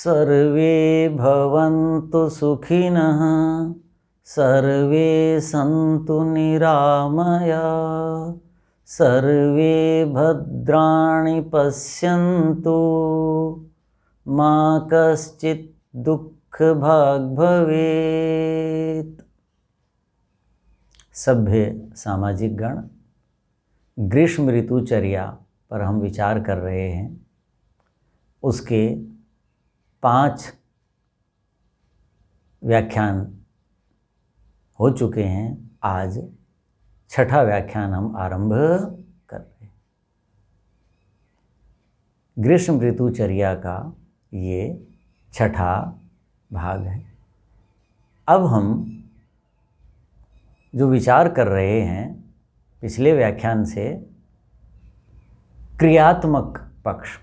सर्वे भवन्तु सुखिनः, सर्वे सन्तु निरामया, सर्वे भद्राणि पश्यन्तु, मा कश्चित् दुःखभाग् भवेत्। सभ्य सामाजिक गण, ग्रीष्म ऋतुचर्या पर हम विचार कर रहे हैं। उसके 5 व्याख्यान हो चुके हैं। आज 6ठा व्याख्यान हम आरंभ कर रहे हैं। ग्रीष्म ऋतुचर्या का ये 6ठा भाग है। अब हम जो विचार कर रहे हैं पिछले व्याख्यान से, क्रियात्मक पक्ष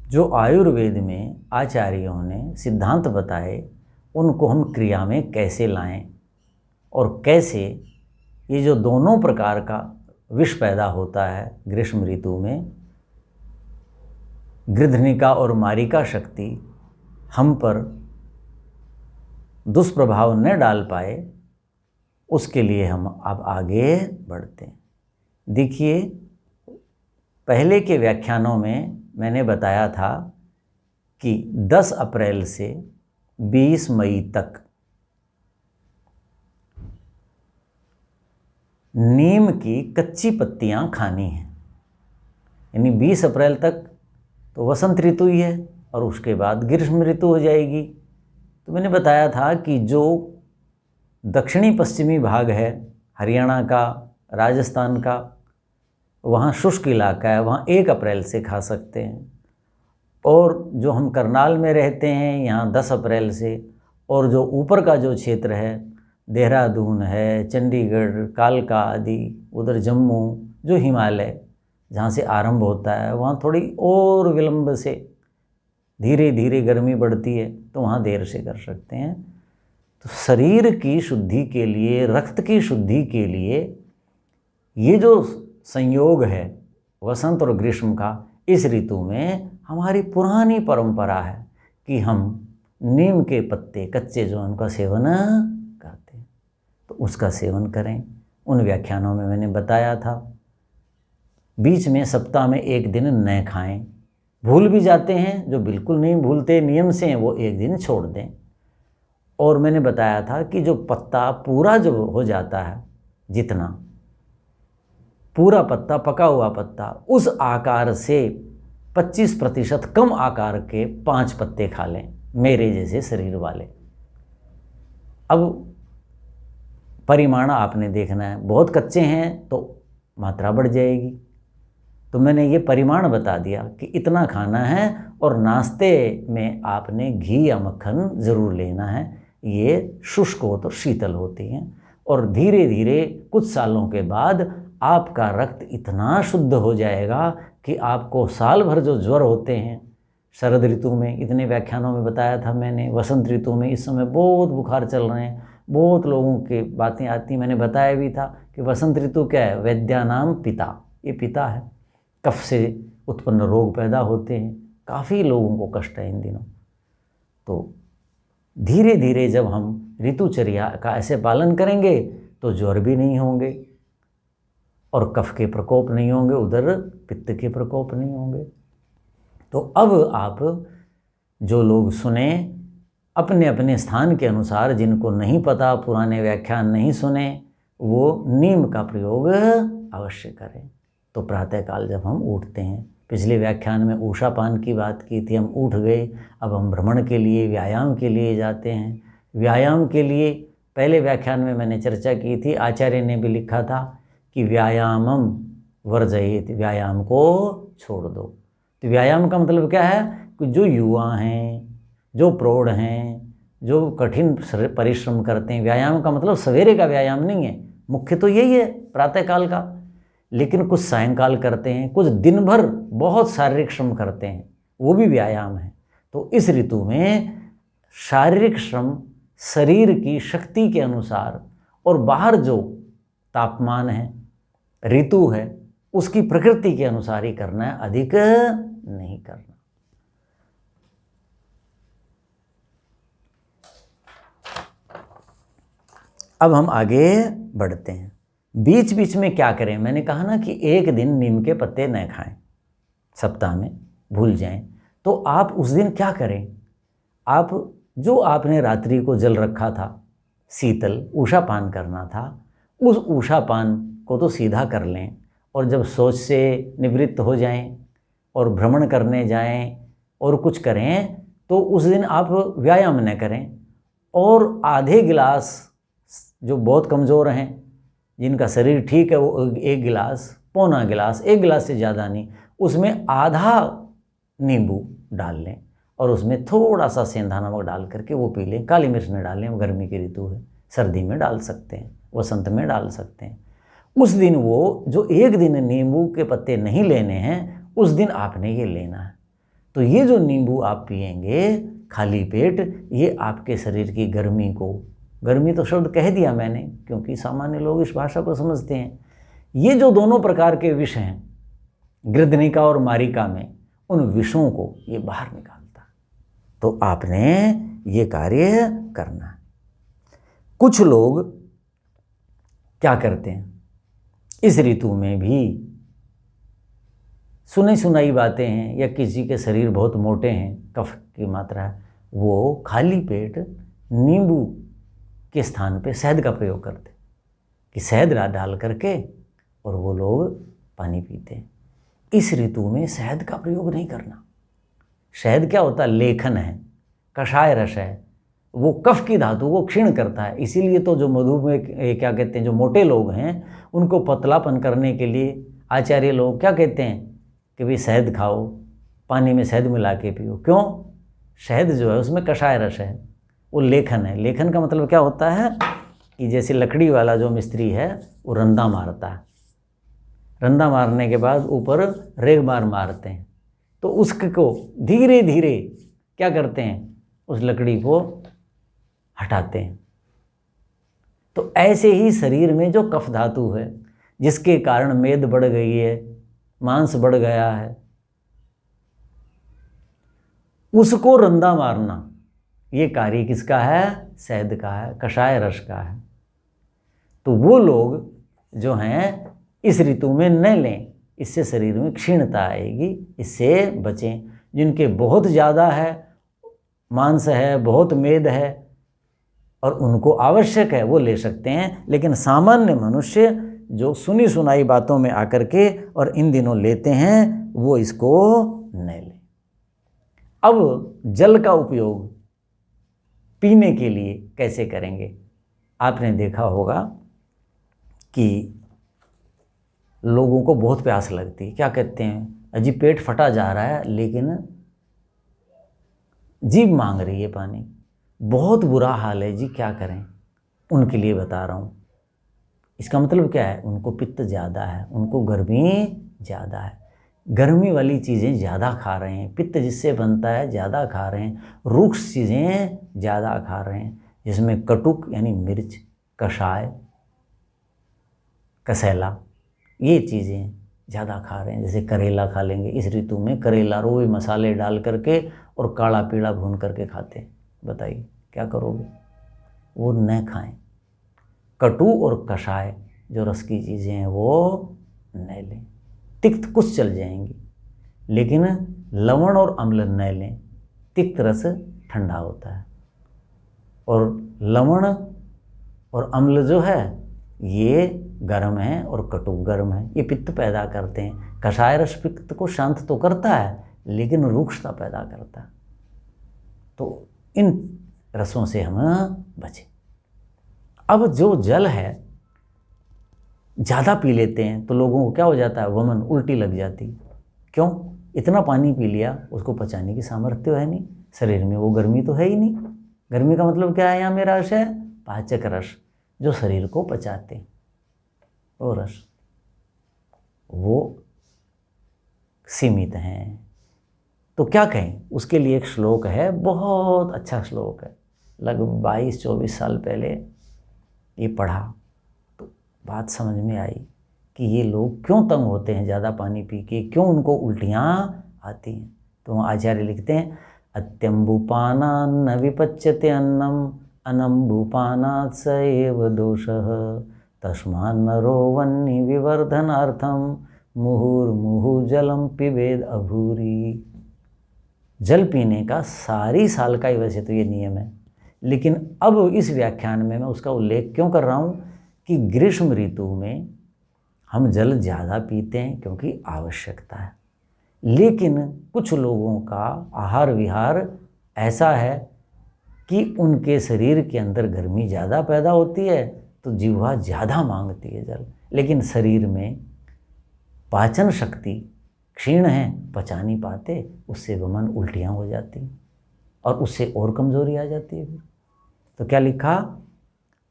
जो आयुर्वेद में आचार्यों ने सिद्धांत बताए, उनको हम क्रिया में कैसे लाएं और कैसे ये जो दोनों प्रकार का विष पैदा होता है ग्रीष्म ऋतु में, गृध्निका और मारिका शक्ति हम पर दुष्प्रभाव न डाल पाए, उसके लिए हम अब आगे बढ़ते हैं। देखिए, पहले के व्याख्यानों में मैंने बताया था कि 10 अप्रैल से 20 मई तक नीम की कच्ची पत्तियां खानी हैं। यानी 20 अप्रैल तक तो वसंत ऋतु ही है और उसके बाद ग्रीष्म ऋतु हो जाएगी। तो मैंने बताया था कि जो दक्षिणी पश्चिमी भाग है हरियाणा का, राजस्थान का, वहाँ शुष्क इलाका है, वहाँ 1 अप्रैल से खा सकते हैं। और जो हम करनाल में रहते हैं यहाँ 10 अप्रैल से, और जो ऊपर का जो क्षेत्र है, देहरादून है, चंडीगढ़, कालका आदि, उधर जम्मू, जो हिमालय जहाँ से आरंभ होता है, वहाँ थोड़ी और विलंब से धीरे धीरे गर्मी बढ़ती है, तो वहाँ देर से कर सकते हैं। तो शरीर की शुद्धि के लिए, रक्त की शुद्धि के लिए ये जो संयोग है वसंत और ग्रीष्म का, इस ऋतु में हमारी पुरानी परंपरा है कि हम नीम के पत्ते कच्चे जो उनका सेवन करते हैं, तो उसका सेवन करें। उन व्याख्यानों में मैंने बताया था, बीच में सप्ताह में 1 दिन न खाएं। भूल भी जाते हैं, जो बिल्कुल नहीं भूलते नियम से, वो 1 दिन छोड़ दें। और मैंने बताया था कि जो पत्ता पूरा जो हो जाता है, जितना पूरा पत्ता, पका हुआ पत्ता, उस आकार से 25% कम आकार के 5 पत्ते खा लें, मेरे जैसे शरीर वाले। अब परिमाण आपने देखना है, बहुत कच्चे हैं तो मात्रा बढ़ जाएगी। तो मैंने ये परिमाण बता दिया कि इतना खाना है, और नाश्ते में आपने घी या मक्खन ज़रूर लेना है। ये शुष्क हो तो शीतल होती हैं, और धीरे धीरे कुछ सालों के बाद आपका रक्त इतना शुद्ध हो जाएगा कि आपको साल भर जो ज्वर होते हैं शरद ऋतु में, इतने व्याख्यानों में बताया था मैंने, वसंत ऋतु में इस समय बहुत बुखार चल रहे हैं, बहुत लोगों की बातें आती, मैंने बताया भी था कि वसंत ऋतु क्या है, वैद्यानाम पिता, ये पिता है। कफ से उत्पन्न रोग पैदा होते हैं, काफ़ी लोगों को कष्ट है इन दिनों। तो धीरे धीरे जब हम ऋतुचर्या का ऐसे पालन करेंगे तो ज्वर भी नहीं होंगे, और कफ के प्रकोप नहीं होंगे, उधर पित्त के प्रकोप नहीं होंगे। तो अब आप जो लोग सुने, अपने अपने स्थान के अनुसार, जिनको नहीं पता, पुराने व्याख्यान नहीं सुने, वो नीम का प्रयोग अवश्य करें। तो प्रातःकाल जब हम उठते हैं, पिछले व्याख्यान में उषापान की बात की थी, हम उठ गए, अब हम भ्रमण के लिए, व्यायाम के लिए जाते हैं। व्यायाम के लिए पहले व्याख्यान में मैंने चर्चा की थी, आचार्य ने भी लिखा था कि व्यायामम वर्जयेत, व्यायाम को छोड़ दो। तो व्यायाम का मतलब क्या है कि जो युवा हैं, जो प्रौढ़ हैं, जो कठिन परिश्रम करते हैं, व्यायाम का मतलब सवेरे का व्यायाम नहीं है, मुख्य तो यही है प्रातःकाल का, लेकिन कुछ सायंकाल करते हैं, कुछ दिन भर बहुत शारीरिक श्रम करते हैं, वो भी व्यायाम है। तो इस ऋतु में शारीरिक श्रम शरीर की शक्ति के अनुसार, और बाहर जो तापमान है, ऋतु है, उसकी प्रकृति के अनुसार ही करना है, अधिक नहीं करना। अब हम आगे बढ़ते हैं। बीच बीच में क्या करें? मैंने कहा ना कि एक दिन नीम के पत्ते न खाएं, सप्ताह में भूल जाएं। तो आप उस दिन क्या करें? आप जो आपने रात्रि को जल रखा था, शीतल उषा पान करना था, उस उषा पान को तो सीधा कर लें, और जब सोच से निवृत्त हो जाएं और भ्रमण करने जाएं और कुछ करें, तो उस दिन आप व्यायाम न करें, और आधे गिलास, जो बहुत कमज़ोर हैं, जिनका शरीर ठीक है, वो एक गिलास, पौना गिलास, एक गिलास से ज़्यादा नहीं, उसमें आधा नींबू डाल लें और उसमें थोड़ा सा सेंधा नमक डाल करके वो पी लें। काली मिर्च न डालें, वो गर्मी की ऋतु है, सर्दी में डाल सकते हैं, वसंत में डाल सकते हैं। उस दिन वो जो एक दिन नींबू के पत्ते नहीं लेने हैं, उस दिन आपने ये लेना है। तो ये जो नींबू आप पिएंगे खाली पेट, ये आपके शरीर की गर्मी को, गर्मी तो शब्द कह दिया मैंने क्योंकि सामान्य लोग इस भाषा को समझते हैं, ये जो दोनों प्रकार के विष हैं गृधनिका और मारिका में, उन विषों को ये बाहर निकालता है। तो आपने ये कार्य करना है। कुछ लोग क्या करते हैं, इस ऋतु में भी सुनी सुनाई बातें हैं, या किसी के शरीर बहुत मोटे हैं, कफ की मात्रा है, वो खाली पेट नींबू के स्थान पे शहद का प्रयोग करते, कि शहद डाल करके और वो लोग पानी पीते हैं। इस ऋतु में शहद का प्रयोग नहीं करना। शहद क्या होता है? लेखन है, कषाय रस है, वो कफ की धातु को क्षीण करता है। इसीलिए तो जो मधुमेह, क्या कहते हैं, जो मोटे लोग हैं, उनको पतलापन करने के लिए आचार्य लोग क्या कहते हैं कि भाई शहद खाओ, पानी में शहद मिला के पियो। क्यों? शहद जो है उसमें कषाय रस है, वो लेखन है। लेखन का मतलब क्या होता है कि जैसे लकड़ी वाला जो मिस्त्री है वो रंदा मारता है, रंदा मारने के बाद ऊपर रेगमार मारते हैं, तो उसको धीरे धीरे क्या करते हैं, उस लकड़ी को हटाते हैं। तो ऐसे ही शरीर में जो कफ धातु है, जिसके कारण मेद बढ़ गई है, मांस बढ़ गया है, उसको रंदा मारना, ये कार्य किसका है? शहद का है, कषाय रस का है। तो वो लोग जो हैं इस ऋतु में न लें, इससे शरीर में क्षीणता आएगी, इससे बचें। जिनके बहुत ज़्यादा है, मांस है, बहुत मेद है और उनको आवश्यक है, वो ले सकते हैं। लेकिन सामान्य मनुष्य जो सुनी सुनाई बातों में आकर के और इन दिनों लेते हैं, वो इसको न लें। अब जल का उपयोग पीने के लिए कैसे करेंगे? आपने देखा होगा कि लोगों को बहुत प्यास लगती है, क्या कहते हैं, अजी पेट फटा जा रहा है लेकिन जीभ मांग रही है पानी, बहुत बुरा हाल है जी, क्या करें? उनके लिए बता रहा हूँ। इसका मतलब क्या है? उनको पित्त ज़्यादा है, उनको गर्मी ज़्यादा है, गर्मी वाली चीज़ें ज़्यादा खा रहे हैं, पित्त जिससे बनता है ज़्यादा खा रहे हैं, रूक्ष चीज़ें ज़्यादा खा रहे हैं, जिसमें कटुक यानी मिर्च, कषाय, कसैला, ये चीज़ें ज़्यादा खा रहे हैं। जैसे करेला खा लेंगे इस ऋतु में, करेला रोए मसाले डाल करके और काला पीला भून करके खाते हैं। बताइए क्या करोगे? वो न खाएं। कटु और कषाय जो रस की चीज़ें हैं वो न लें। तिक्त कुछ चल जाएंगी, लेकिन लवण और अम्ल न लें। तिक्त रस ठंडा होता है और लवण और अम्ल जो है ये गर्म है और कटु गर्म है, ये पित्त पैदा करते हैं। कषाय रस पित्त को शांत तो करता है लेकिन रूक्षता पैदा करता है। तो इन रसों से हम बचें। अब जो जल है ज़्यादा पी लेते हैं तो लोगों को क्या हो जाता है? वमन, उल्टी लग जाती। क्यों? इतना पानी पी लिया, उसको पचाने की सामर्थ्य है नहीं, शरीर में वो गर्मी तो है ही नहीं। गर्मी का मतलब क्या है? यहाँ मेरा रस है पाचक रस, जो शरीर को पचाते हैं, वो रस वो सीमित हैं। तो क्या कहें? उसके लिए एक श्लोक है, बहुत अच्छा श्लोक है, लगभग 22-24 साल पहले ये पढ़ा तो बात समझ में आई कि ये लोग क्यों तंग होते हैं ज़्यादा पानी पी के, क्यों उनको उल्टियाँ आती हैं। तो आचार्य लिखते हैं, अत्यंबुपाना न विपच्यते अन्नम अनम्बुपानात् स एव दोषः तस्मान्नरो वह्नि विवर्धनार्थम मुहुर्मुहुः जलम पिबेद अभूरि। जल पीने का सारी साल का ही वैसे तो ये नियम है, लेकिन अब इस व्याख्यान में मैं उसका उल्लेख क्यों कर रहा हूँ कि ग्रीष्म ऋतु में हम जल ज़्यादा पीते हैं क्योंकि आवश्यकता है, लेकिन कुछ लोगों का आहार विहार ऐसा है कि उनके शरीर के अंदर गर्मी ज़्यादा पैदा होती है तो जिह्वा ज़्यादा मांगती है जल, लेकिन शरीर में पाचन शक्ति क्षीण है, पचा नहीं पाते, उससे वमन उल्टियाँ हो जाती हैं और उससे और कमज़ोरी आ जाती है। फिर तो क्या लिखा,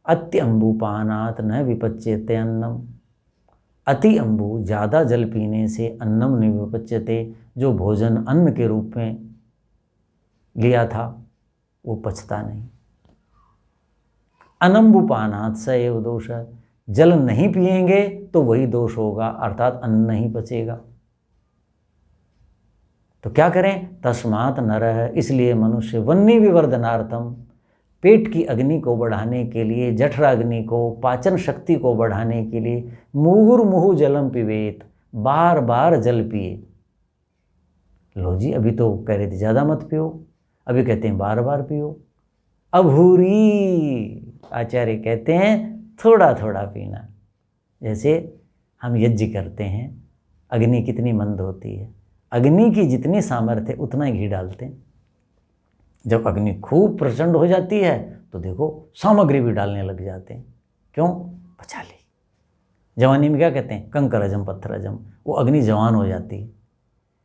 अति अम्बुपानात् न विपच्यते अन्नम। अति अम्बु ज़्यादा जल पीने से अन्नम न विपच्यते, जो भोजन अन्न के रूप में लिया था वो पचता नहीं। अनम्बुपानात् स एव दोषः, जल नहीं पिएंगे तो वही दोष होगा, अर्थात अन्न नहीं पचेगा। तो क्या करें, तस्मात् नरः, इसलिए मनुष्य वह्नि विवर्धनार्थम, पेट की अग्नि को बढ़ाने के लिए, जठराग्नि को, पाचन शक्ति को बढ़ाने के लिए मुहुर्मुहुः जलम पिबेत, बार बार जल पिए। लो जी, अभी तो कह रहे थे ज़्यादा मत पियो, अभी कहते हैं बार बार पियो। अभूरी, आचार्य कहते हैं थोड़ा थोड़ा पीना। जैसे हम यज्ञ करते हैं, अग्नि कितनी मंद होती है, अग्नि की जितनी सामर्थ्य है उतना ही घी डालते हैं। जब अग्नि खूब प्रचंड हो जाती है तो देखो सामग्री भी डालने लग जाते हैं। क्यों, पचा ली। जवानी में क्या कहते हैं, कंकरजम पत्थरजम, वो अग्नि जवान हो जाती है,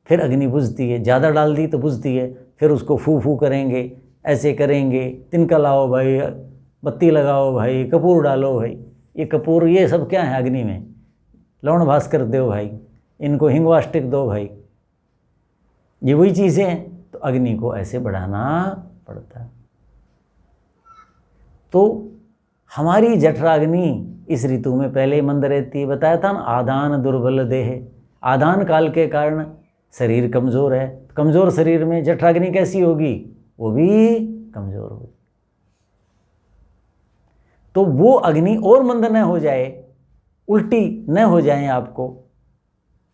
फिर अग्नि बुझती है, ज़्यादा डाल दी तो बुझती है, फिर उसको फू फू करेंगे, ऐसे करेंगे, तिनका लाओ भाई, बत्ती लगाओ भाई, कपूर डालो भाई। ये कपूर ये सब क्या है अग्नि में, लौण भास्कर दो भाई, इनको हिंगवाष्टिक दो भाई, ये वही चीज़ें हैं। तो अग्नि को ऐसे बढ़ाना पड़ता है। तो हमारी जठराग्नि इस ऋतु में पहले ही मंद रहती है, बताया था ना, आदान दुर्बल देह, आदान काल के कारण शरीर कमज़ोर है, कमज़ोर शरीर में जठराग्नि कैसी होगी, वो भी कमज़ोर होगी। तो वो अग्नि और मंद न हो जाए, उल्टी न हो जाए, आपको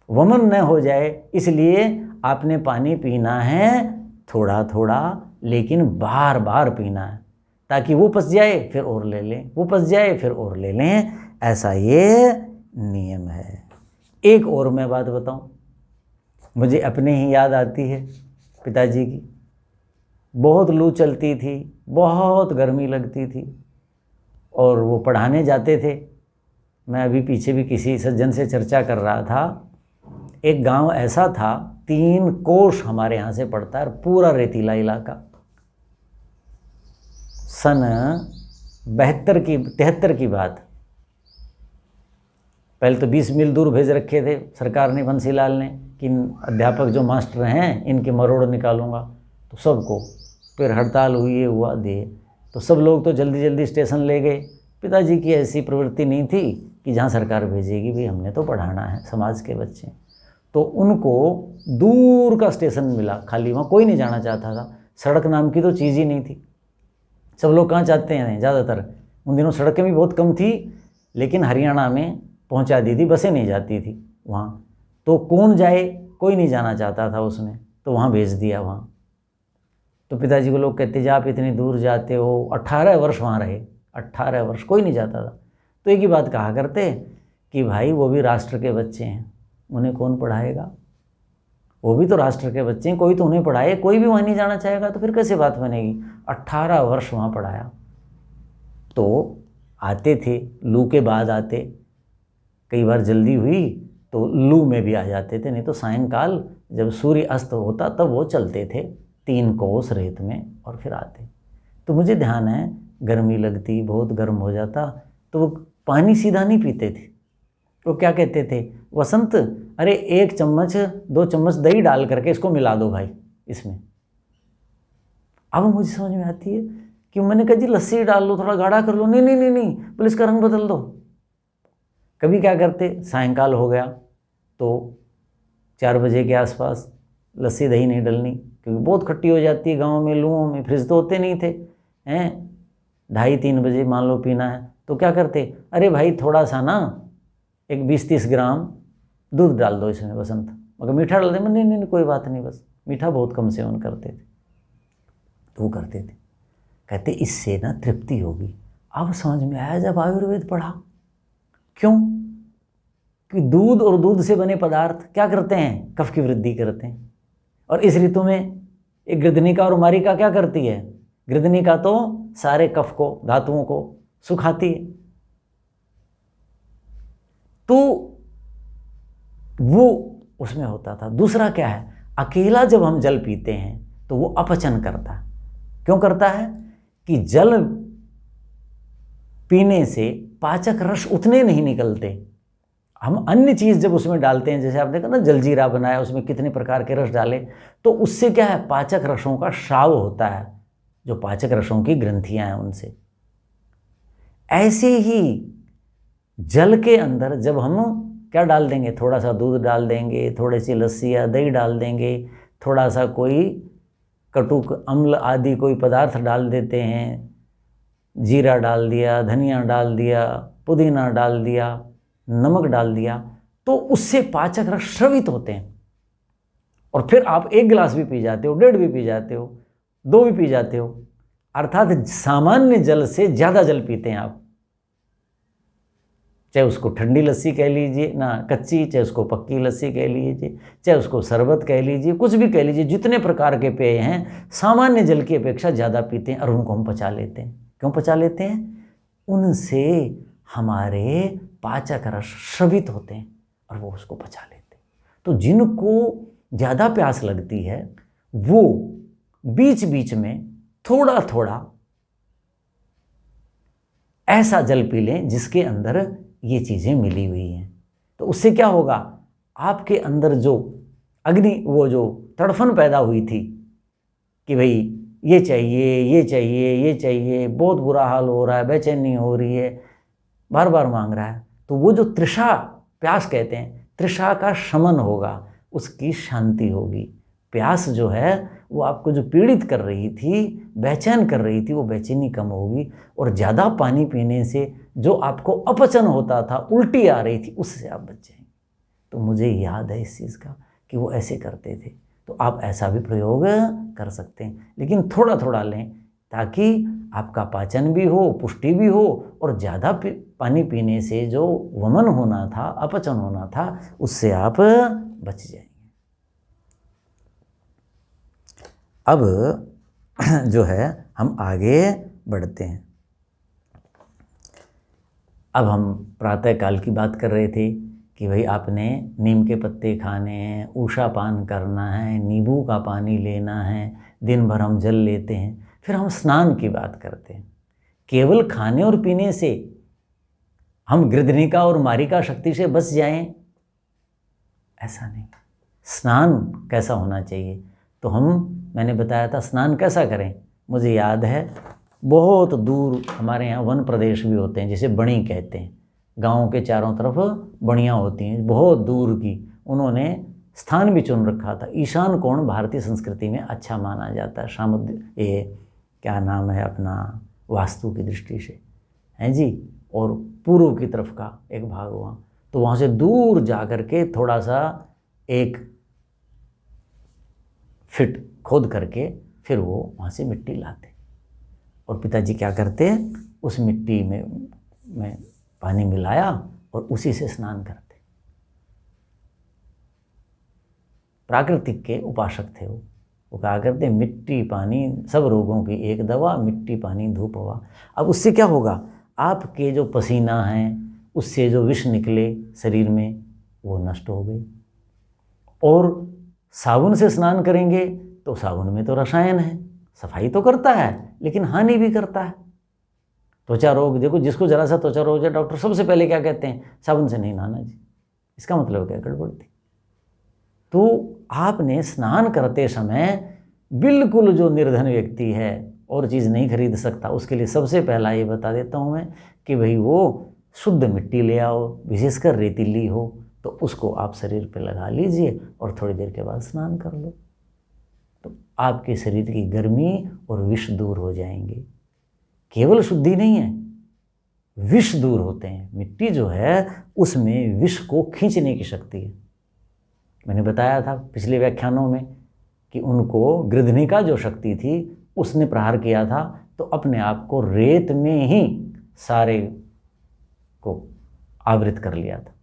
वमन न हो जाए, इसलिए आपने पानी पीना है थोड़ा थोड़ा, लेकिन बार बार पीना है, ताकि वो पच जाए फिर और ले लें, वो पच जाए फिर और ले लें, ऐसा ये नियम है। एक और मैं बात बताऊं, मुझे अपने ही याद आती है पिताजी की। बहुत लू चलती थी, बहुत गर्मी लगती थी, और वो पढ़ाने जाते थे। मैं अभी पीछे भी किसी सज्जन से चर्चा कर रहा था, एक गांव ऐसा था 3 कोस हमारे यहाँ से पड़ता है, पूरा रेतीला इलाका। सन 73 की बात। पहले तो 20 मील दूर भेज रखे थे सरकार ने, बंसीलाल ने, कि अध्यापक जो मास्टर हैं इनके मरोड़ निकालूंगा, तो सबको फिर हड़ताल हुई, ये हुआ दे, तो सब लोग तो जल्दी जल्दी स्टेशन ले गए। पिताजी की ऐसी प्रवृत्ति नहीं थी कि जहाँ सरकार भेजेगी, भाई हमने तो पढ़ाना है, समाज के बच्चे। तो उनको दूर का स्टेशन मिला खाली, वहाँ कोई नहीं जाना चाहता था, सड़क नाम की तो चीज़ ही नहीं थी। सब लोग कहाँ चाहते हैं, ज़्यादातर उन दिनों सड़कें भी बहुत कम थी, लेकिन हरियाणा में पहुँचा दी थी, बसें नहीं जाती थी वहाँ, तो कौन जाए, कोई नहीं जाना चाहता था उसमें, तो वहाँ भेज दिया वहाँ। तो पिताजी को लोग कहते, जा आप इतनी दूर जाते हो, 18 वर्ष वहाँ रहे, 18 वर्ष कोई नहीं जाता था। तो एक ही बात कहा करते कि भाई वो भी राष्ट्र के बच्चे हैं, उन्हें कौन पढ़ाएगा, वो भी तो राष्ट्र के बच्चे हैं, कोई तो उन्हें पढ़ाए, कोई भी वहाँ नहीं जाना चाहेगा तो फिर कैसे बात बनेगी। 18 वर्ष वहाँ पढ़ाया। तो आते थे, लू के बाद आते, कई बार जल्दी हुई तो लू में भी आ जाते थे, नहीं तो सायंकाल जब सूर्य अस्त होता तब वो चलते थे 3 कोस रेत में और फिर आते। तो मुझे ध्यान है, गर्मी लगती, बहुत गर्म हो जाता, तो वो पानी सीधा नहीं पीते थे, वो क्या कहते थे, वसंत अरे 1 चम्मच 2 चम्मच दही डाल करके इसको मिला दो भाई इसमें। अब मुझे समझ में आती है कि मैंने कहा जी लस्सी डाल लो, थोड़ा गाढ़ा कर लो, नहीं नहीं नहीं नहीं, बोले इसका रंग बदल दो। कभी क्या करते, सायंकाल हो गया तो 4 बजे के आसपास लस्सी दही नहीं डलनी, क्योंकि बहुत खट्टी हो जाती है गाँव में, लुओं में फ्रिज तो होते नहीं थे हैं, 2:30-3 बजे मान लो पीना है, तो क्या करते, अरे भाई थोड़ा सा ना एक 20-30 ग्राम दूध डाल दो इसमें बसंत, मगर मीठा डाल दे, नहीं नहीं नहीं कोई बात नहीं, बस मीठा बहुत कम सेवन करते थे। तो वो करते थे, कहते इससे ना तृप्ति होगी। अब समझ में आया जब आयुर्वेद पढ़ा, क्यों कि दूध और दूध से बने पदार्थ क्या करते हैं, कफ की वृद्धि करते हैं। और इस ऋतु में एक गृधनिका और मारिका क्या करती है, गृधनिका तो सारे कफ को, धातुओं को सुखाती है, तो वो उसमें होता था। दूसरा क्या है, अकेला जब हम जल पीते हैं तो वो अपचन करता है। क्यों करता है कि जल पीने से पाचक रस उतने नहीं निकलते। हम अन्य चीज़ जब उसमें डालते हैं, जैसे आपने कहा ना जलजीरा बनाया, उसमें कितने प्रकार के रस डाले, तो उससे क्या है, पाचक रसों का स्राव होता है, जो पाचक रसों की ग्रंथियां हैं उनसे। ऐसे ही जल के अंदर जब हम क्या डाल देंगे, थोड़ा सा दूध डाल देंगे, थोड़ी सी लस्सी या दही डाल देंगे, थोड़ा सा कोई कटुक अम्ल आदि कोई पदार्थ डाल देते हैं, जीरा डाल दिया, धनिया डाल दिया, पुदीना डाल दिया, नमक डाल दिया, तो उससे पाचक रस स्रवित होते हैं। और फिर आप 1 गिलास भी पी जाते हो, 1.5 भी पी जाते हो, 2 भी पी जाते हो, अर्थात सामान्य जल से ज़्यादा जल पीते हैं आप। चाहे उसको ठंडी लस्सी कह लीजिए ना, कच्ची, चाहे उसको पक्की लस्सी कह लीजिए, चाहे उसको शरबत कह लीजिए, कुछ भी कह लीजिए, जितने प्रकार के पेय हैं सामान्य जल की अपेक्षा ज़्यादा पीते हैं और उनको हम पचा लेते हैं। क्यों पचा लेते हैं, उनसे हमारे पाचक रस स्रवित होते हैं और वो उसको पचा लेते हैं। तो जिनको ज़्यादा प्यास लगती है वो बीच बीच में थोड़ा थोड़ा ऐसा जल पी लें जिसके अंदर ये चीज़ें मिली हुई हैं। तो उससे क्या होगा, आपके अंदर जो अग्नि, वो जो तड़फन पैदा हुई थी कि भाई ये चाहिए, ये चाहिए, ये चाहिए, बहुत बुरा हाल हो रहा है, बेचैनी हो रही है, बार बार मांग रहा है, तो वो जो तृषा, प्यास कहते हैं, तृषा का शमन होगा, उसकी शांति होगी। प्यास जो है वो आपको जो पीड़ित कर रही थी, बेचैन कर रही थी, वो बेचैनी कम होगी। और ज़्यादा पानी पीने से जो आपको अपचन होता था, उल्टी आ रही थी, उससे आप बच जाएंगे। तो मुझे याद है इस चीज़ का कि वो ऐसे करते थे। तो आप ऐसा भी प्रयोग कर सकते हैं, लेकिन थोड़ा थोड़ा लें ताकि आपका पाचन भी हो, पुष्टि भी हो, और ज़्यादा पानी पीने से जो वमन होना था, अपचन होना था, उससे आप बच जाएंगे। अब जो है हम आगे बढ़ते हैं। अब हम प्रातःकाल की बात कर रहे थे कि भाई आपने नीम के पत्ते खाने हैं, उषा पान करना है, नींबू का पानी लेना है, दिन भर हम जल लेते हैं। फिर हम स्नान की बात करते हैं। केवल खाने और पीने से हम गृधनिका और मारिका शक्ति से बच जाएं, ऐसा नहीं। स्नान कैसा होना चाहिए, तो मैंने बताया था स्नान कैसा करें। मुझे याद है बहुत दूर हमारे यहाँ वन प्रदेश भी होते हैं, जिसे बणी कहते हैं, गाँव के चारों तरफ बणियाँ होती हैं, बहुत दूर की। उन्होंने स्थान भी चुन रखा था। ईशान कोण भारतीय संस्कृति में अच्छा माना जाता है, ये क्या नाम है अपना, वास्तु की दृष्टि से हैं जी। और पूर्व की तरफ का एक भाग हुआ, तो वहाँ से दूर जा कर के थोड़ा सा 1 फीट खोद करके फिर वो वहाँ से मिट्टी लाते, और पिताजी क्या करते, उस मिट्टी में पानी मिलाया और उसी से स्नान करते। प्राकृतिक के उपासक थे वो कहा करते मिट्टी पानी सब रोगों की एक दवा, मिट्टी पानी धूप हवा। अब उससे क्या होगा, आपके जो पसीना है उससे जो विष निकले शरीर में वो नष्ट हो गई। और साबुन से स्नान करेंगे तो साबुन में तो रसायन है, सफाई तो करता है लेकिन हानि भी करता है। त्वचा रोग देखो, जिसको जरा सा त्वचा रोग है, डॉक्टर सबसे पहले क्या कहते हैं, साबुन से नहीं नहाना जी। इसका मतलब क्या, गड़बड़ थी। तो आपने स्नान करते समय बिल्कुल जो निर्धन व्यक्ति है और चीज़ नहीं खरीद सकता, उसके लिए सबसे पहला ये बता देता हूँ मैं कि भाई वो शुद्ध मिट्टी ले आओ, विशेषकर रेतीली हो, तो उसको आप शरीर पे लगा लीजिए और थोड़ी देर के बाद स्नान कर लो, तो आपके शरीर की गर्मी और विष दूर हो जाएंगे। केवल शुद्धि नहीं है, विष दूर होते हैं। मिट्टी जो है उसमें विष को खींचने की शक्ति है। मैंने बताया था पिछले व्याख्यानों में कि उनको गृधनिका जो शक्ति थी उसने प्रहार किया था तो अपने आप को रेत में ही सारे को आवृत कर लिया था।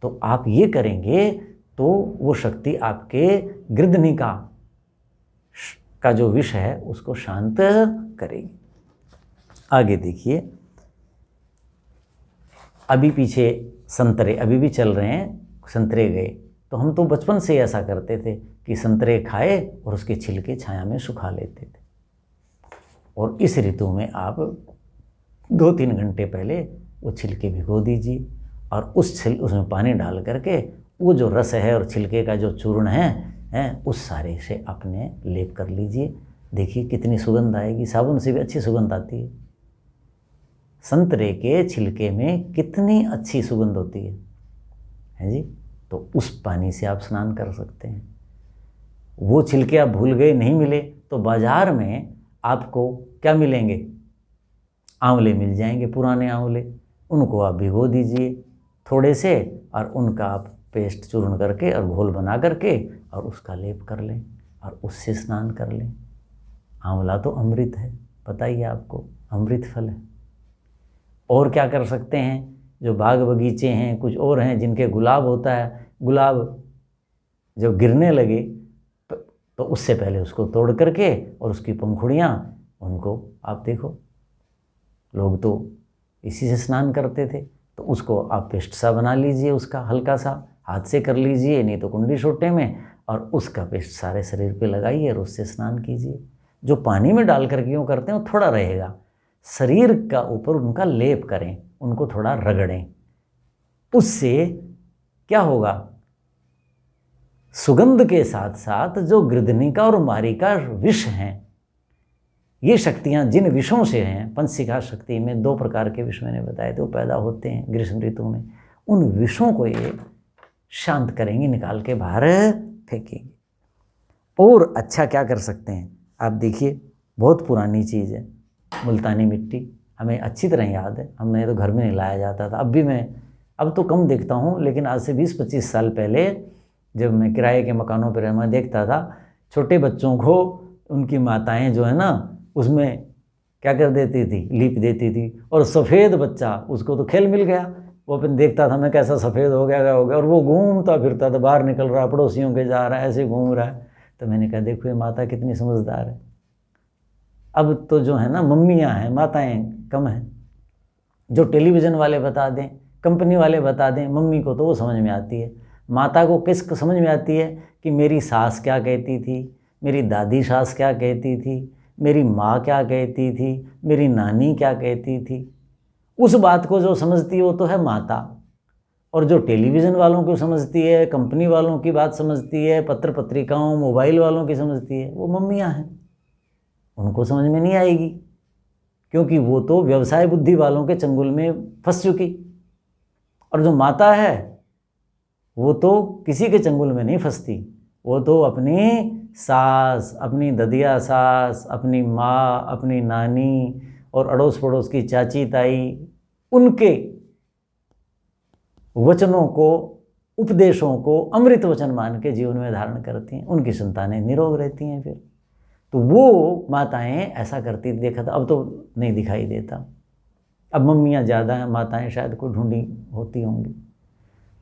तो आप ये करेंगे तो वो शक्ति आपके गृधनिका का जो विष है उसको शांत करेगी। आगे देखिए, अभी पीछे संतरे अभी भी चल रहे हैं। संतरे गए तो हम तो बचपन से ऐसा करते थे कि संतरे खाए और उसके छिलके छाया में सुखा लेते थे। और इस ऋतु में आप 2-3 घंटे पहले वो छिलके भिगो दीजिए और उसमें पानी डाल करके वो जो रस है और छिलके का जो चूर्ण है उस सारे से अपने लेप कर लीजिए। देखिए कितनी सुगंध आएगी, साबुन से भी अच्छी सुगंध आती है। संतरे के छिलके में कितनी अच्छी सुगंध होती है जी। तो उस पानी से आप स्नान कर सकते हैं। वो छिलके आप भूल गए, नहीं मिले, तो बाज़ार में आपको क्या मिलेंगे, आंवले मिल जाएंगे, पुराने आंवले। उनको आप भिगो दीजिए थोड़े से और उनका आप पेस्ट चूर्ण करके और घोल बना करके और उसका लेप कर लें और उससे स्नान कर लें। आंवला तो अमृत है, पता ही है आपको, अमृत फल है। और क्या कर सकते हैं, जो बाग बगीचे हैं कुछ और हैं जिनके गुलाब होता है, गुलाब जब गिरने लगे तो उससे पहले उसको तोड़ करके और उसकी पंखुड़ियाँ, उनको आप देखो लोग तो इसी से स्नान करते थे, तो उसको आप पेस्ट सा बना लीजिए, उसका हल्का सा हाथ से कर लीजिए, नहीं तो कुंडी छोटे में, और उसका पेस्ट सारे शरीर पे लगाइए और उससे स्नान कीजिए। जो पानी में डाल कर क्यों करते हैं वो थोड़ा रहेगा, शरीर का ऊपर उनका लेप करें, उनको थोड़ा रगड़ें। उससे क्या होगा, सुगंध के साथ साथ जो गृधनिका और मारिका विष हैं, ये शक्तियाँ जिन विषों से हैं, पंचशिखा शक्ति में 2 प्रकार के विष मैंने बताए थे वो पैदा होते हैं ग्रीष्म ऋतु में, उन विषों को ये शांत करेंगे, निकाल के बाहर फेंकेंगे। और अच्छा क्या कर सकते हैं, आप देखिए बहुत पुरानी चीज़ है मुल्तानी मिट्टी, हमें अच्छी तरह याद है, हमने तो घर में नहीं लाया जाता था। अब तो कम देखता हूँ, लेकिन आज से 20-25 साल पहले जब मैं किराए के मकानों पर मैं देखता था, छोटे बच्चों को उनकी माताएं जो है ना उसमें क्या कर देती थी, लीप देती थी, और सफ़ेद बच्चा, उसको तो खेल मिल गया, वो अपन देखता था मैं कैसा सफ़ेद हो गया क्या हो गया, और वो घूमता फिरता था, बाहर निकल रहा, पड़ोसियों के जा रहा है, ऐसे घूम रहा है। तो मैंने कहा देखो ये माता कितनी समझदार है। अब तो जो है ना मम्मियाँ हैं, माताएं कम हैं। जो टेलीविज़न वाले बता दें, कंपनी वाले बता दें, मम्मी को तो वो समझ में आती है। माता को किस समझ में आती है कि मेरी सास क्या कहती थी, मेरी दादी सास क्या कहती थी, मेरी माँ क्या कहती थी, मेरी नानी क्या कहती थी। उस बात को जो समझती है वो तो है माता। और जो टेलीविज़न वालों को समझती है, कंपनी वालों की बात समझती है, पत्र पत्रिकाओं मोबाइल वालों की समझती है, वो मम्मियाँ हैं। उनको समझ में नहीं आएगी, क्योंकि वो तो व्यवसाय बुद्धि वालों के चंगुल में फंस चुकी। और जो माता है वो तो किसी के चंगुल में नहीं फंसती, वो तो अपनी सास, अपनी ददिया सास, अपनी माँ, अपनी नानी और अड़ोस पड़ोस की चाची ताई, उनके वचनों को, उपदेशों को अमृत वचन मान के जीवन में धारण करती हैं, उनकी संतानें निरोग रहती हैं। फिर तो वो माताएं ऐसा करती देखा था, अब तो नहीं दिखाई देता। अब मम्मियाँ ज़्यादा हैं, माताएं शायद कोई ढूंढी होती होंगी।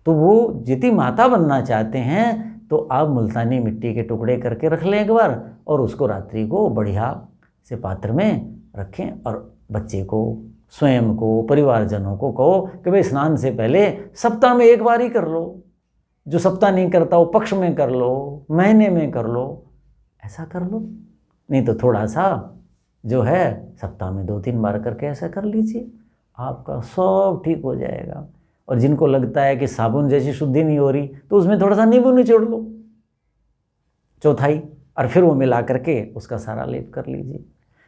तो वो यदि माता बनना चाहते हैं तो आप मुल्तानी मिट्टी के टुकड़े करके रख लें एक बार, और उसको रात्रि को बढ़िया से पात्र में रखें, और बच्चे को, स्वयं को, परिवारजनों को कहो कि भाई स्नान से पहले सप्ताह में एक बार ही कर लो। जो सप्ताह नहीं करता वो पक्ष में कर लो, महीने में कर लो, ऐसा कर लो। नहीं तो थोड़ा सा जो है सप्ताह में 2-3 बार करके ऐसा कर लीजिए, आपका सब ठीक हो जाएगा। और जिनको लगता है कि साबुन जैसी शुद्धि नहीं हो रही तो उसमें थोड़ा सा नींबू निचोड़ लो, 1/4, और फिर वो मिला करके उसका सारा लेप कर लीजिए।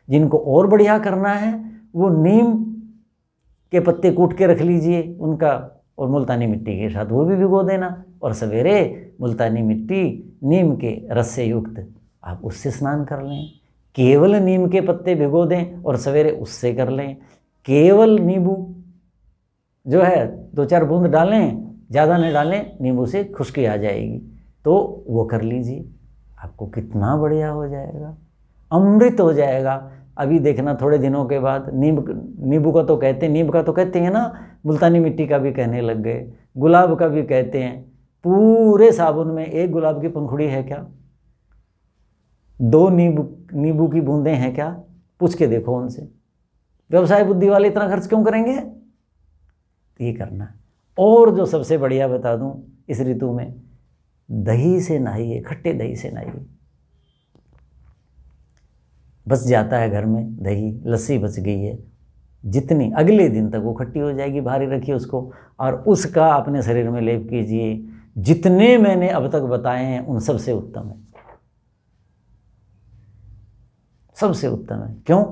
जिनको और बढ़िया करना है वो नीम के पत्ते कूट के रख लीजिए उनका, और मुल्तानी मिट्टी के साथ वो भी भिगो देना, और सवेरे मुल्तानी मिट्टी नीम के रस से युक्त आप उससे स्नान कर लें। केवल नीम के पत्ते भिगो दें और सवेरे उससे कर लें। केवल नींबू जो है 2-4 बूंद डालें, ज़्यादा नहीं डालें, नींबू से खुश्की आ जाएगी, तो वो कर लीजिए, आपको कितना बढ़िया हो जाएगा, अमृत हो जाएगा। अभी देखना थोड़े दिनों के बाद नींबू का तो कहते हैं, नींब का तो कहते हैं ना, मुल्तानी मिट्टी का भी कहने लग गए, गुलाब का भी कहते हैं। पूरे साबुन में एक गुलाब की पंखुड़ी है क्या? 2 नींबू की बूंदें हैं क्या? पूछ के देखो उनसे। व्यवसाय बुद्धि वाले इतना खर्च क्यों करेंगे? ये करना है। और जो सबसे बढ़िया बता दूं, इस ऋतु में दही से नहाइए, खट्टे दही से नहाइए। बच जाता है घर में दही, लस्सी बच गई है, जितनी अगले दिन तक वो खट्टी हो जाएगी, भारी रखिए उसको और उसका अपने शरीर में लेप कीजिए। जितने मैंने अब तक बताए हैं उन सबसे उत्तम है, सबसे उत्तम है। क्यों?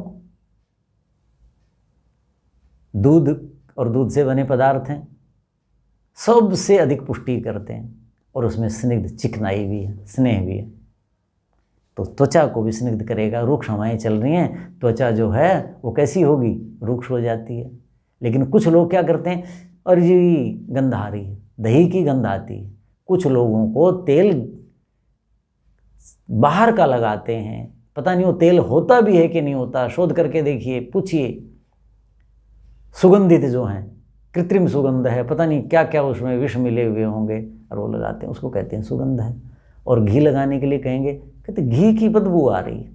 दूध और दूध से बने पदार्थ हैं, सबसे अधिक पुष्टि करते हैं और उसमें स्निग्ध चिकनाई भी है, स्नेह भी है, तो त्वचा को भी स्निग्ध करेगा। रुक्ष हवाएं चल रही हैं, त्वचा जो है वो कैसी होगी? रुक्ष हो जाती है। लेकिन कुछ लोग क्या करते हैं, अरे जी गंध आ रही है, दही की गंध आती है। कुछ लोगों को तेल बाहर का लगाते हैं, पता नहीं वो तेल होता भी है कि नहीं होता, शोध करके देखिए, पूछिए। सुगंधित जो हैं, कृत्रिम सुगंध है, पता नहीं क्या क्या उसमें विष मिले हुए होंगे और वो लगाते हैं, उसको कहते हैं सुगंध है। और घी लगाने के लिए कहेंगे, कहते घी की बदबू आ रही है,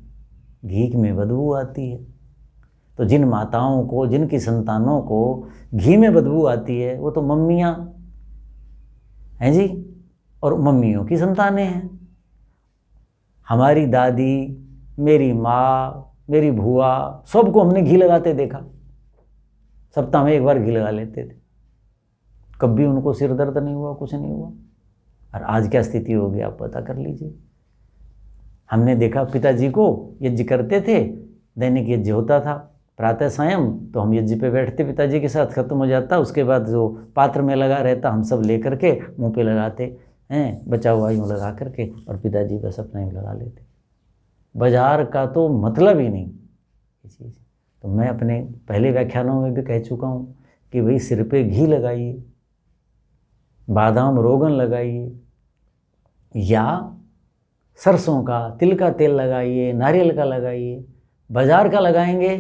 घी में बदबू आती है। तो जिन माताओं को, जिनकी संतानों को घी में बदबू आती है, वो तो मम्मियाँ हैं जी, और मम्मियों की संतानें हैं। हमारी दादी, मेरी माँ, मेरी भूआ, सबको हमने घी लगाते देखा, सप्ताह में 1 बार घी लगा लेते थे, कभी उनको सिर दर्द नहीं हुआ, कुछ नहीं हुआ। और आज क्या स्थिति होगी आप पता कर लीजिए। हमने देखा पिताजी को यज्ञ करते थे, दैनिक यज्ञ होता था प्रातः सायं, तो हम यज्ञ पे बैठते पिताजी के साथ, खत्म हो जाता, उसके बाद जो पात्र में लगा रहता हम सब ले करके मुंह पे लगाते हैं, बचाव वायु लगा करके, और पिताजी बस अपना ही लगा लेते। बाजार का तो मतलब ही नहीं ये चीज़। तो मैं अपने पहले व्याख्यानों में भी कह चुका हूँ कि भाई सिर पे घी लगाइए, बादाम रोगन लगाइए, या सरसों का, तिल का तेल लगाइए, नारियल का लगाइए। बाजार का लगाएंगे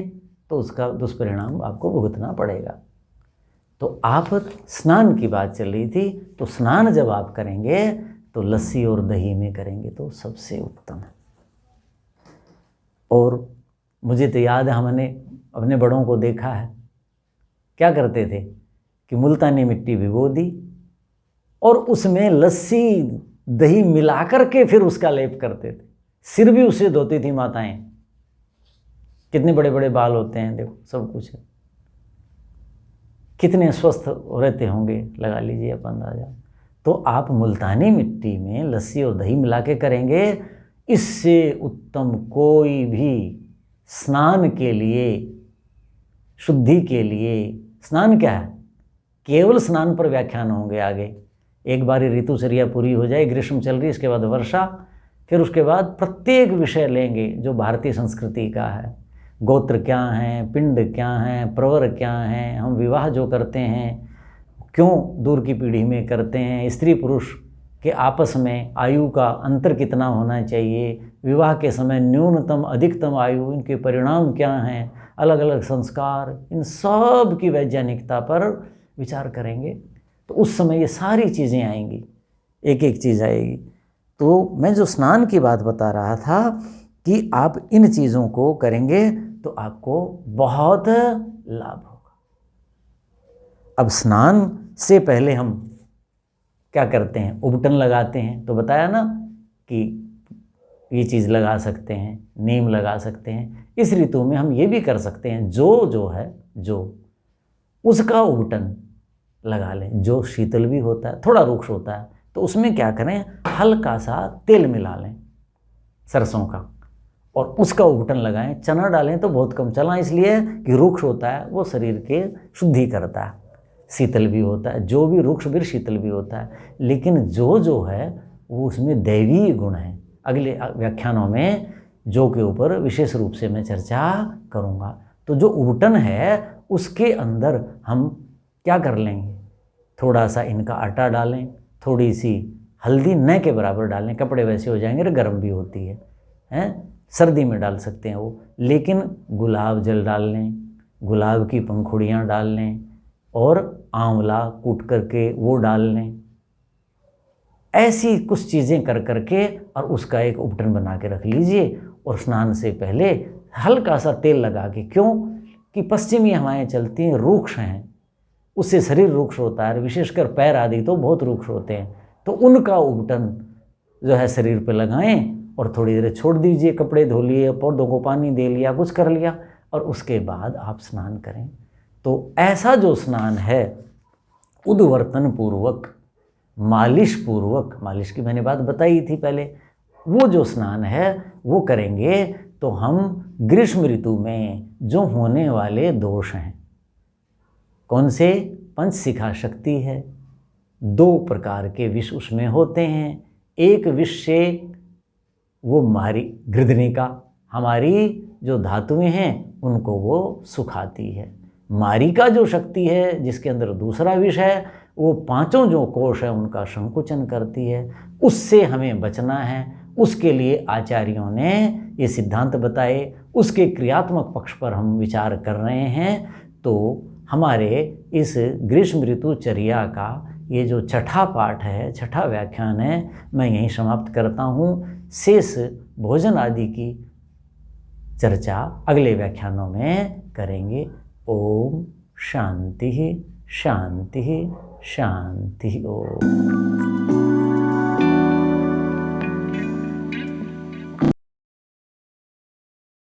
तो उसका दुष्परिणाम आपको भुगतना पड़ेगा। तो आप स्नान की बात चल रही थी, तो स्नान जब आप करेंगे तो लस्सी और दही में करेंगे तो सबसे उत्तम है। और मुझे तो याद है, हमने अपने बड़ों को देखा है, क्या करते थे कि मुल्तानी मिट्टी भिगो दी और उसमें लस्सी दही मिला करके फिर उसका लेप करते थे। सिर भी उससे धोती थी माताएं। कितने बड़े बड़े बाल होते हैं, देखो सब कुछ है, कितने स्वस्थ रहते होंगे, लगा लीजिए आप अंदाजा। तो आप मुल्तानी मिट्टी में लस्सी और दही मिला के करेंगे, इससे उत्तम कोई भी स्नान के लिए, शुद्धि के लिए। स्नान क्या है? केवल स्नान पर व्याख्यान होंगे आगे। एक बारी ऋतुचर्या पूरी हो जाए, ग्रीष्म चल रही, इसके बाद वर्षा, फिर उसके बाद प्रत्येक विषय लेंगे जो भारतीय संस्कृति का है। गोत्र क्या हैं, पिंड क्या हैं, प्रवर क्या हैं, हम विवाह जो करते हैं क्यों दूर की पीढ़ी में करते हैं, स्त्री पुरुष के आपस में आयु का अंतर कितना होना चाहिए, विवाह के समय न्यूनतम अधिकतम आयु, इनके परिणाम क्या हैं, अलग अलग संस्कार, इन सब की वैज्ञानिकता पर विचार करेंगे। तो उस समय ये सारी चीज़ें आएंगी, एक एक चीज़ आएगी। तो मैं जो स्नान की बात बता रहा था कि आप इन चीज़ों को करेंगे तो आपको बहुत लाभ होगा। अब स्नान से पहले हम क्या करते हैं? उबटन लगाते हैं। तो बताया ना कि ये चीज़ लगा सकते हैं, नीम लगा सकते हैं। इस ऋतु में हम ये भी कर सकते हैं, जो है उसका उबटन लगा लें, जो शीतल भी होता है, थोड़ा रुक्ष होता है, तो उसमें क्या करें, हल्का सा तेल मिला लें सरसों का और उसका उबटन लगाएं। चना डालें तो बहुत कम, चना इसलिए कि रुक्ष होता है, वो शरीर के शुद्धि करता है, शीतल भी होता है, जो भी रुक्ष भी शीतल भी होता है। लेकिन जो है वो उसमें दैवीय गुण है। अगले व्याख्यानों में जो के ऊपर विशेष रूप से मैं चर्चा करूँगा। तो जो उबटन है उसके अंदर हम क्या कर लेंगे, थोड़ा सा इनका आटा डालें, थोड़ी सी हल्दी न के बराबर डालें, कपड़े वैसे हो जाएंगे, गर्म भी होती है, सर्दी में डाल सकते हैं वो, लेकिन गुलाब जल डाल लें, गुलाब की पंखुड़ियाँ डाल लें और आंवला कूट करके वो डाल लें। ऐसी कुछ चीज़ें कर करके और उसका एक उपटन बना के रख लीजिए। और स्नान से पहले हल्का सा तेल लगा के, क्यों कि पश्चिमी हवाएं चलती हैं, रूक्ष हैं, उससे शरीर रूक्ष होता है, विशेषकर पैर आदि तो बहुत रूक्ष होते हैं, तो उनका उपटन जो है शरीर पे लगाएं और थोड़ी देर छोड़ दीजिए, कपड़े धो लिए, पौधों को पानी दे लिया, कुछ कर लिया और उसके बाद आप स्नान करें। तो ऐसा जो स्नान है उद्वर्तन पूर्वक, मालिश पूर्वक, मालिश की मैंने बात बताई थी पहले, वो जो स्नान है वो करेंगे तो हम ग्रीष्म ऋतु में जो होने वाले दोष हैं, कौन से, पंचशिखा शक्ति है, 2 प्रकार के विष उसमें होते हैं। एक विष से वो मारी गृधनिका, हमारी जो धातुएं हैं उनको वो सुखाती है। मारिका जो शक्ति है जिसके अंदर दूसरा विष है, वो 5 जो कोश है उनका संकुचन करती है, उससे हमें बचना है। उसके लिए आचार्यों ने ये सिद्धांत बताए, उसके क्रियात्मक पक्ष पर हम विचार कर रहे हैं। तो हमारे इस ग्रीष्म ऋतुचर्या का ये जो छठा पाठ है, छठा व्याख्यान है, मैं यहीं समाप्त करता हूँ। शेष भोजन आदि की चर्चा अगले व्याख्यानों में करेंगे। ओम शांति शांति शांति। ओम।